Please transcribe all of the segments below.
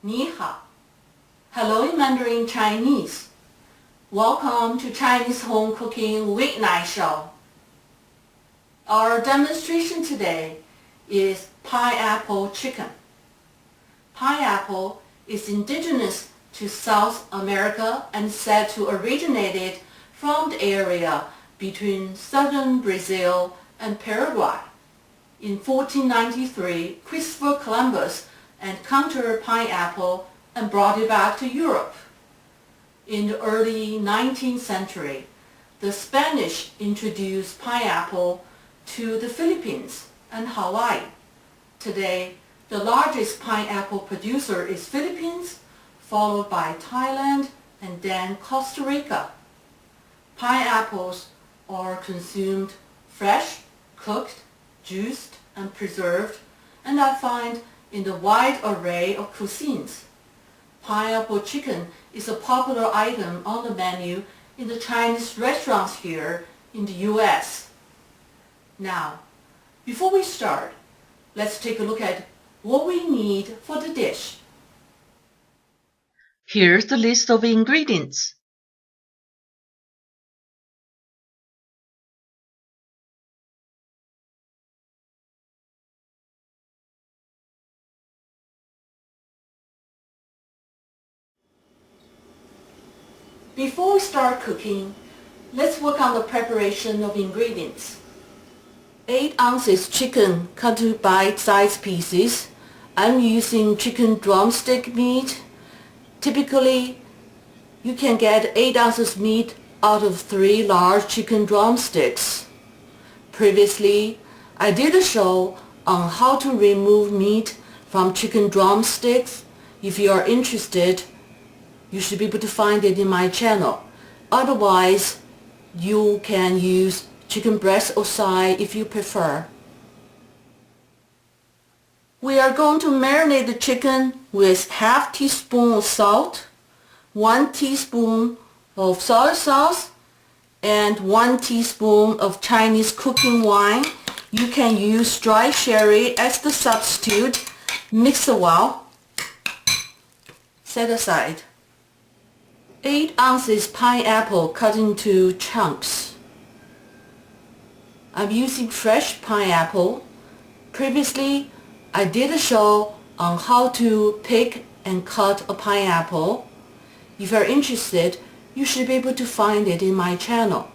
Ni hao. Hello in Mandarin Chinese. Welcome to Chinese Home Cooking Weeknight Show. Our demonstration today is pineapple chicken. Pineapple is indigenous to South America and said to originate from the area between southern Brazil and Paraguay. In 1493, Christopher Columbus encountered pineapple and brought it back to Europe. In the early 19th century, the Spanish introduced pineapple to the Philippines and Hawaii. Today, the largest pineapple producer is Philippines, followed by Thailand and then Costa Rica. Pineapples are consumed fresh, cooked, juiced, and preserved, and are found in the wide array of cuisines. Pineapple chicken is a popular item on the menu in the Chinese restaurants here in the U.S. Now, before we start, let's take a look at what we need for the dish. Here's the list of ingredients. Before we start cooking, let's work on the preparation of ingredients. 8 ounces chicken cut to bite-sized pieces. I'm using chicken drumstick meat. Typically, you can get 8 ounces meat out of 3 large chicken drumsticks. Previously, I did a show on how to remove meat from chicken drumsticks. If you are interested, you should be able to find it in my channel. Otherwise, you can use chicken breast or thigh if you prefer. We are going to marinate the chicken with half teaspoon of salt, 1 teaspoon of soy sauce, and 1 teaspoon of Chinese cooking wine. You can use dry sherry as the substitute. Mix it well. Set aside. 8 ounces pineapple cut into chunks. I'm using fresh pineapple. Previously, I did a show on how to pick and cut a pineapple. If you're interested, you should be able to find it in my channel.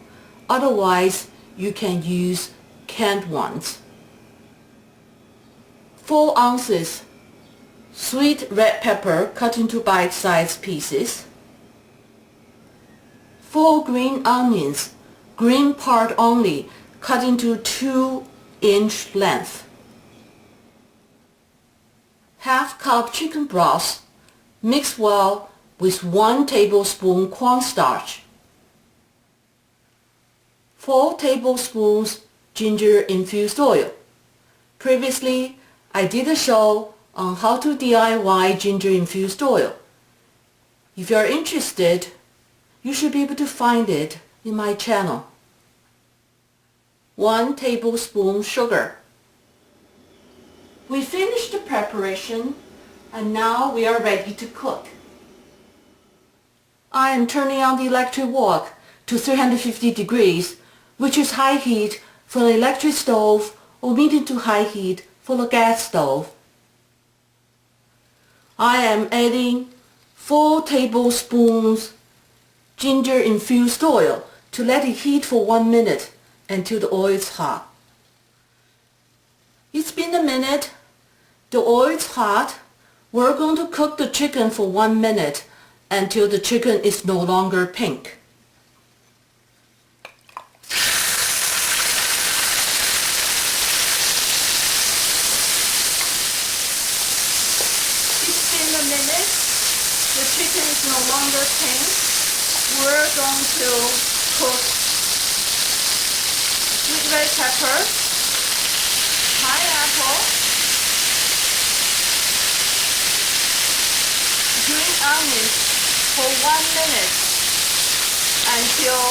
Otherwise, you can use canned ones. 4 ounces sweet red pepper cut into bite-sized pieces. 4 green onions, green part only, cut into 2-inch length. Half cup chicken broth, mix well with 1 tablespoon cornstarch. 4 tablespoons ginger infused oil. Previously, I did a show on how to DIY ginger infused oil. If you are interested, you should be able to find it in my channel. 1 tablespoon sugar. We finished the preparation and now we are ready to cook. I am turning on the electric wok to 350 degrees, which is high heat for the electric stove or medium to high heat for the gas stove. I am adding 4 tablespoons ginger infused oil to let it heat for 1 minute until the oil is hot. It's been a minute. The oil is hot. We're going to cook the chicken for 1 minute until the chicken is no longer pink. It's been a minute. The chicken is no longer pink. We're going to cook sweet red pepper, pineapple, green onions for 1 minute until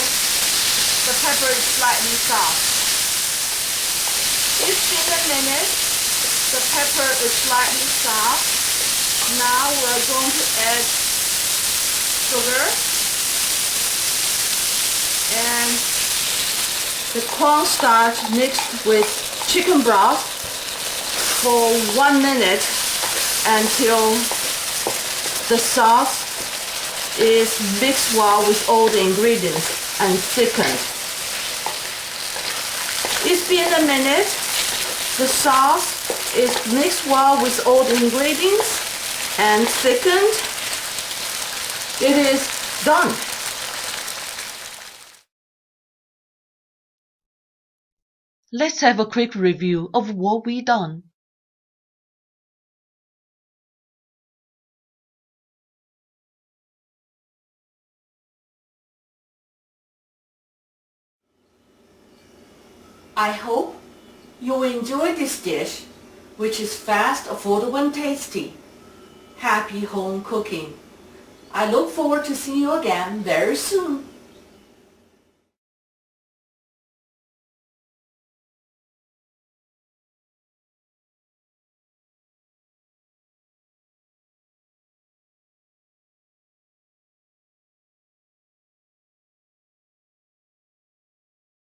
the pepper is slightly soft. It's been a minute. The pepper is slightly soft. Now we're going to add sugar and the cornstarch mixed with chicken broth for 1 minute until the sauce is mixed well with all the ingredients and thickened. It's been a minute. The sauce is mixed well with all the ingredients and thickened. It is done. Let's have a quick review of what we done. I hope you enjoy this dish, which is fast, affordable, and tasty. Happy home cooking. I look forward to seeing you again very soon.